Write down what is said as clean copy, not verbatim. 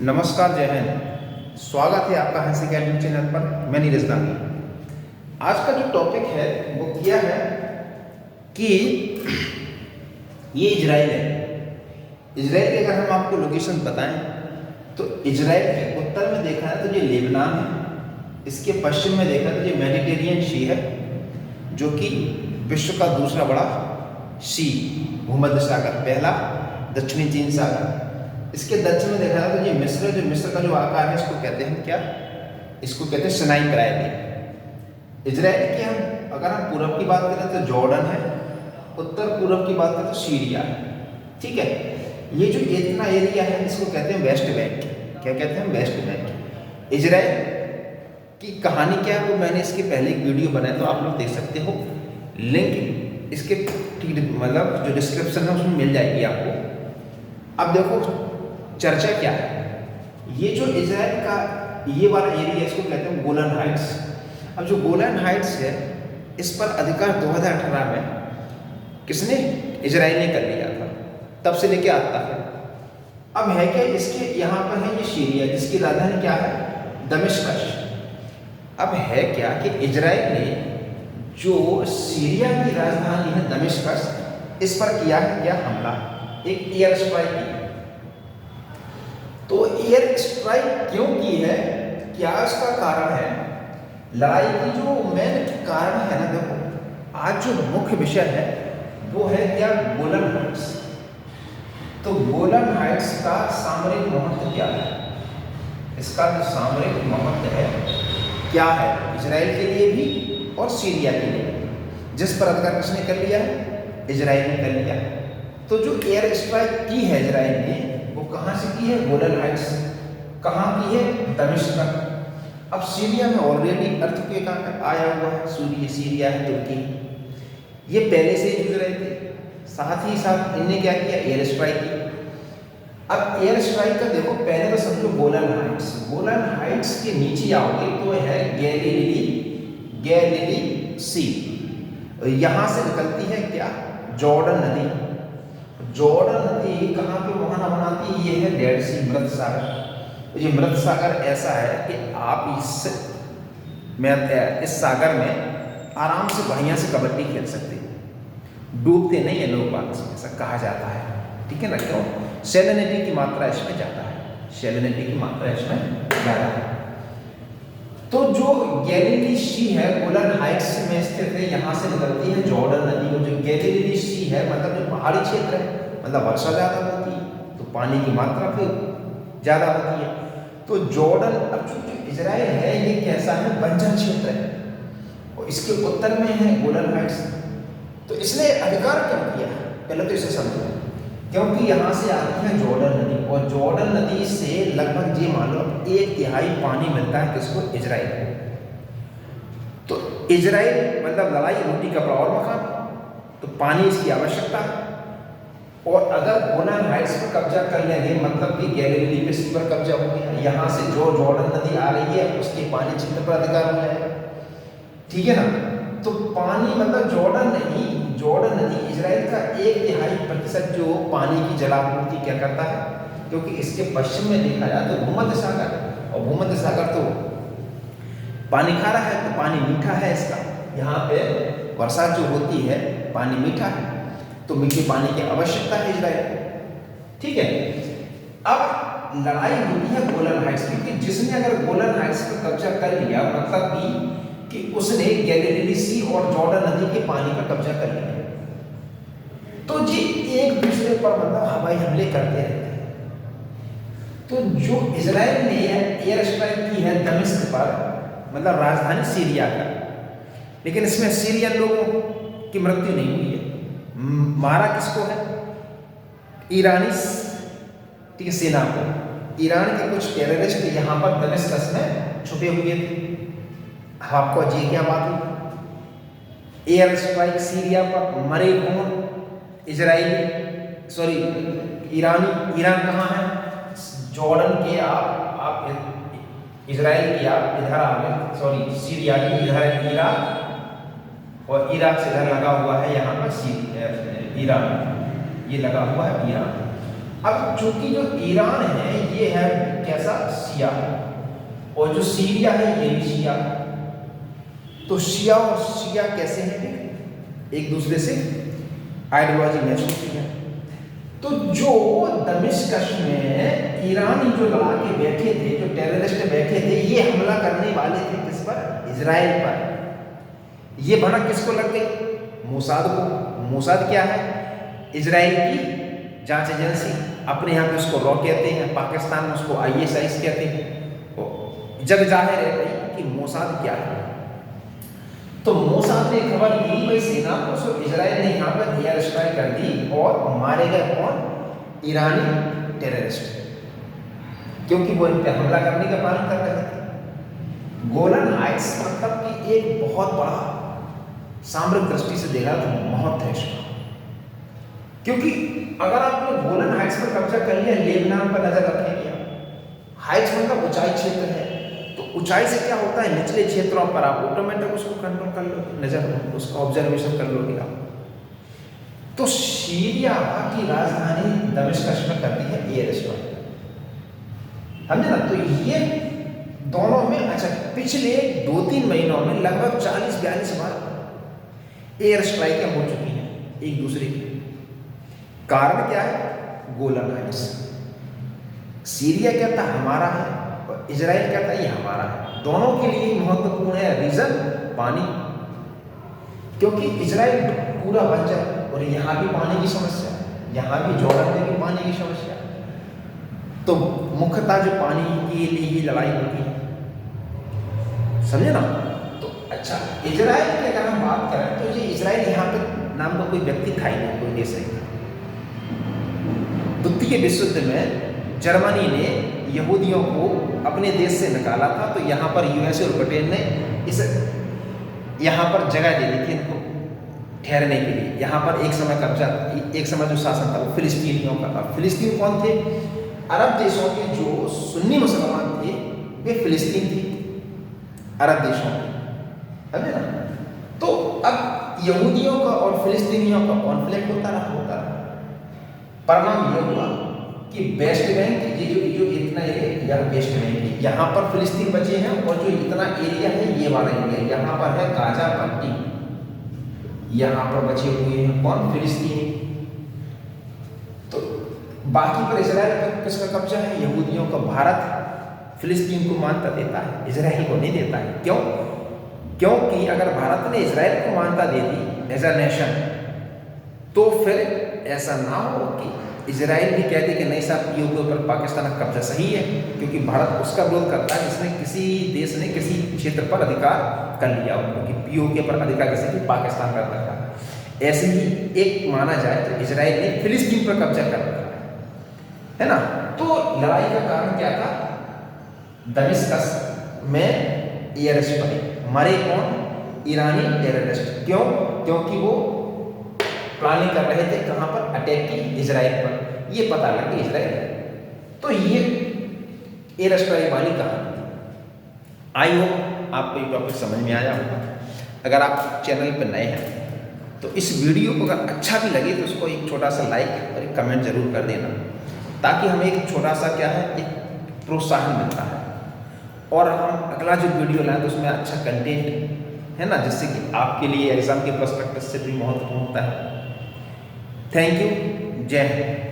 नमस्कार, जय हिंद। स्वागत है आपका हंस अकेडमी चैनल पर। मैं नीरज दानी। आज का जो टॉपिक है वो क्या है कि ये इजराइल है। इजराइल की अगर हम आपको लोकेशन बताएं तो इजराइल के उत्तर में देखा है तो ये लेबनान है, इसके पश्चिम में देखा तो ये मेडिटेरियन सी है जो कि विश्व का दूसरा बड़ा सी, भूमध्य सागर पहला, दक्षिणी चीन सागर। इसके दक्षिण में देखा जाए तो ये मिस्र है, जो मिस्र का जो आकार है इसको कहते हैं क्या, इसको कहते हैं सिनाई प्रायद्वीप। इजराइल की हम अगर हम पूर्व की बात करें तो जॉर्डन है, उत्तर पूर्व की बात करें तो सीरिया है। ठीक है, ये जो इतना एरिया है इसको कहते हैं वेस्ट बैंक। क्या कहते हैं? West Bank. इजराइल की कहानी क्या है वो मैंने इसके पहले एक वीडियो बनाया, तो आप लोग देख सकते हो, लिंक इसके मतलब जो डिस्क्रिप्शन है उसमें मिल जाएगी आपको। अब देखो चर्चा क्या है। ये जो इजराइल का ये वाला एरिया इसको कहते हैं गोलन हाइट्स। अब जो गोलन हाइट्स है इस पर अधिकार 2018 में किसने, इजराइल ने कर लिया था, तब से लेके आता है। अब है क्या, इसके यहाँ पर है ये सीरिया जिसकी राजधानी क्या है, दमिश्क। अब है क्या कि इजराइल ने जो सीरिया की राजधानी है दमिश्क, इस पर किया है क्या हमला, एक एयर स्ट्राइक की। तो एयर स्ट्राइक क्यों की है, क्या इसका कारण है, लड़ाई की जो मेन कारण है ना, देखो आज जो मुख्य विषय है वो है क्या, गोलन हाइट्स। तो गोलन हाइट्स का सामरिक महत्व क्या है, इसका जो सामरिक महत्व है क्या है, इजराइल के लिए भी और सीरिया के लिए, जिस पर अधिकार किसने कर लिया है, इजराइल ने कर लिया है। तो जो एयर स्ट्राइक की है इजराइल ने वो कहाँ से की है, गोलन हाइट्स। कहाँ की है, दमिश्क। अब सीरिया में ऑलरेडी अर्थक्वेक आया हुआ है, सीरिया है तुर्की, ये पहले से ही जूझ रहे थे। साथ ही साथ इनने क्या किया, एयर स्ट्राइक की। अब एयर स्ट्राइक का देखो, पहले तो समझो गोलन हाइट्स। गोलन हाइट्स के नीचे आओगे तो है गैलीली सी, यहाँ से निकलती है क्या, जॉर्डन नदी। जॉर्डन नदी कहाँ पे वहां बनाती है, ये है डेड सी, मृत सागर। ये मृत सागर ऐसा है कि आप इस सागर में आराम से बढ़िया से कबड्डी खेल सकते हो, डूबते नहीं है लोग बात में, ऐसा कहा जाता है। ठीक है ना, क्यों, सैलिनिटी की मात्रा इसमें ज़्यादा है, सैलिनिटी की मात्रा इसमें ज़्यादा है। तो जो गैलीली सी है गोलन हाइट्स में स्थित है, यहाँ से निकलती है जॉर्डन नदी। और जो गैलीली सी है मतलब जो पहाड़ी क्षेत्र है, मतलब वर्षा ज़्यादा होती है तो पानी की मात्रा फिर ज़्यादा होती है। तो जॉर्डन, अब जो इजराइल है ये कैसा है, बंजर क्षेत्र है और इसके उत्तर में है गोलन हाइट्स। तो इसने अधिकार क्यों किया, पहले तो इसे समझो, क्योंकि यहाँ से आती है जॉर्डन नदी और जॉर्डन नदी से लगभग ये मान लो 1/3 पानी मिलता है किसको, इजराइल को। तो इजराइल मतलब लड़ाई, रोटी कपड़ा और मकान, तो पानी इसकी आवश्यकता है। और अगर गोलन हाइट्स पर कब्जा कर लेंगे मतलब कि गैलीली पे सी पर कब्जा हो गया, यहाँ से जो जॉर्डन नदी आ रही है उसके पानी क्षेत्र पर अधिकार हो जाएगा। ठीक है ना, तो पानी मतलब जॉर्डन नहीं, जॉर्डन नदी इजराइल का 1/3% जो पानी की जलापूर्ति क्या करता है, क्योंकि इसके पश्चिम में देखा जाए तो भूमध्य सागर, और भूमध्य सागर तो पानी खा रहा है, तो पानी मीठा है इसका, यहाँ पे वर्षा जो होती है पानी मीठा है, तो मीठे पानी की आवश्यकता है इजराइल को। ठीक है, अब लड़ाई होती है गोलन हाइट्स की, कि जिसने अगर गोलन हाइट्स पर कब्जा कर लिया मतलब कि उसने गैलीली सी और जॉर्डन नदी के पानी पर कब्जा कर लिया, तो जी एक दूसरे पर मतलब हवाई हमले करते रहते हैं। तो जो इजराइल ने एयर स्ट्राइक की है दमिश्क पर, मतलब राजधानी सीरिया का, लेकिन इसमें सीरियन लोगों की मृत्यु नहीं हुई है। मारा किसको है, ईरानी, ठीक है, सेना को। ईरान के कुछ टेररिस्ट यहाँ पर दमिश्क में छुपे हुए थे। आपको अजीब क्या बात हुई, एयर स्ट्राइक सीरिया पर, मरे कौन, इजराइली, सॉरी ईरानी। ईरान कहाँ है, जॉर्डन के आप इजराइल की आप इधर आ गए, सॉरी सीरिया की इधर है इराक, और इराक से इधर लगा हुआ है यहाँ पर ईरान, ये लगा हुआ है ईरान। अब चूंकि जो ईरान है ये है कैसा, शिया, और जो सीरिया है ये भी शिया। तो शिया और शिया कैसे हैं, एक दूसरे से आइडियोलॉजी मैच होती है। तो जो दमिश्क में ईरानी जो लड़ा के बैठे थे, जो टेररिस्ट बैठे थे, ये हमला करने वाले थे किस पर, इजराइल पर। ये भनक किसको लग गई, मोसाद को। मोसाद क्या है, इजराइल की जांच एजेंसी, अपने यहाँ पे उसको रॉ कहते हैं, पाकिस्तान में उसको ISIS कहते हैं। जग जाहिर है भाई कि मोसाद क्या है। तो मोसाद ने खबर दी भाई सेना को, सो इजराइल ने यहाँ पर एयर स्ट्राइक कर दी और मारे गए कौन, ईरानी टेररिस्ट, क्योंकि वो इन पर हमला करने का प्लान कर रहे थे। गोलन हाइट्स मतलब कि एक बहुत बड़ा सामरिक दृष्टि से देखा तो बहुत है इसका, क्योंकि अगर आपने गोलन हाइट्स पर कब्जा कर लिया, लेबनान पर नजर रखेंगे, हाइट्स मतलब ऊंचाई क्षेत्र है, तो ऊंचाई से क्या होता है, निचले क्षेत्रों पर आप ऑटोमेटिक उसको कंट्रोल कर लोगे, नजर उसका ऑब्जर्वेशन कर लोगे आप। तो सीरिया की राजधानी दमिश्क में करती है एयर स्ट्राइक, समझे ना। तो ये दोनों में अच्छा पिछले 2-3 महीनों में लगभग 40-42 बार एयर स्ट्राइकें हो चुकी हैं एक दूसरे की। कारण क्या है, गोलन हाइट्स। सीरिया कहता है हमारा है और इजराइल कहता है ये हमारा है। दोनों के लिए महत्वपूर्ण है रीजन पानी, क्योंकि इजराइल पूरा बंजर और यहाँ भी पानी की समस्या है, यहाँ भी जॉर्डन में भी पानी की समस्या है। तो मुख्यतः जो पानी के लिए ही लड़ाई होती है, समझे ना। तो अच्छा इजराइल की अगर हम बात करें तो ये इजराइल यहाँ पे नाम का कोई व्यक्ति था ही नहीं, कोई देश नहीं। द्वितीय विश्व युद्ध में जर्मनी ने यहूदियों को अपने देश से निकाला था, तो यहाँ पर USA और ब्रिटेन ने इस यहाँ पर जगह दे दी थी इनको ठहरने के लिए। यहाँ पर एक समय जो शासन था वो फिलिस्तीनियों का था। फिलिस्तीन कौन थे, अरब देशों के जो सुन्नी मुसलमान थे वे फिलिस्तीन थे, अरब देशों के, समझे ना। तो अब यहूदियों का और फिलिस्तीनियों का कॉन्फ्लिक्ट होता रहा। परिणाम यह हुआ कि वेस्ट बैंक ये जो इतना एरिया वेस्ट बैंक, यहाँ पर फिलिस्तीन बचे हैं, और जो इतना एरिया है ये वाला एरिया, यहाँ पर है गाजा पट्टी, यहाँ पर बचे हुए हैं कौन, फिलिस्तीनी। तो बाकी पर इजराइल पर किसका कब्जा है, यहूदियों का। भारत फिलिस्तीन को मान्यता देता है, इजराइल को नहीं देता है। क्यों, क्योंकि अगर भारत ने इजराइल को मान्यता दे दी एज अ नेशन, तो फिर ऐसा ना हो कि इजराइल भी कहते कि नहीं साहब PO के ऊपर पाकिस्तान का कब्जा सही है, क्योंकि भारत उसका विरोध करता है जिसने किसी देश ने किसी क्षेत्र पर अधिकार कर लिया हो, क्योंकि PO के ऊपर अधिकार किसी की पाकिस्तान का अधिकार। ऐसे ही एक माना जाए तो इजराइल ने फिलिस्तीन पर कब्जा कर रखा है ना। तो लड़ाई का कारण क्या था, दमिश्क में एयर स्ट्राइक, मरे कौन, ईरानी टेररिस्ट। क्यों, क्योंकि वो प्लानिंग कर रहे थे कहाँ पर, अटैक की, इजराइल पर। ये पता लग गया इजराइल। तो ये एयर स्ट्राइक वाली कहानी। आई होप आपको ये टॉपिक समझ में आया होगा। अगर आप चैनल पर नए हैं तो इस वीडियो को अगर अच्छा भी लगे तो उसको एक छोटा सा लाइक और एक कमेंट जरूर कर देना, ताकि हमें एक छोटा सा क्या है, एक प्रोत्साहन मिलता है, और हम अगला जो वीडियो लाएँ तो उसमें अच्छा कंटेंट है ना, जिससे कि आपके लिए एग्जाम के पर्सपेक्टिव से भी महत्वपूर्ण होता है। थैंक यू, जय हिंद।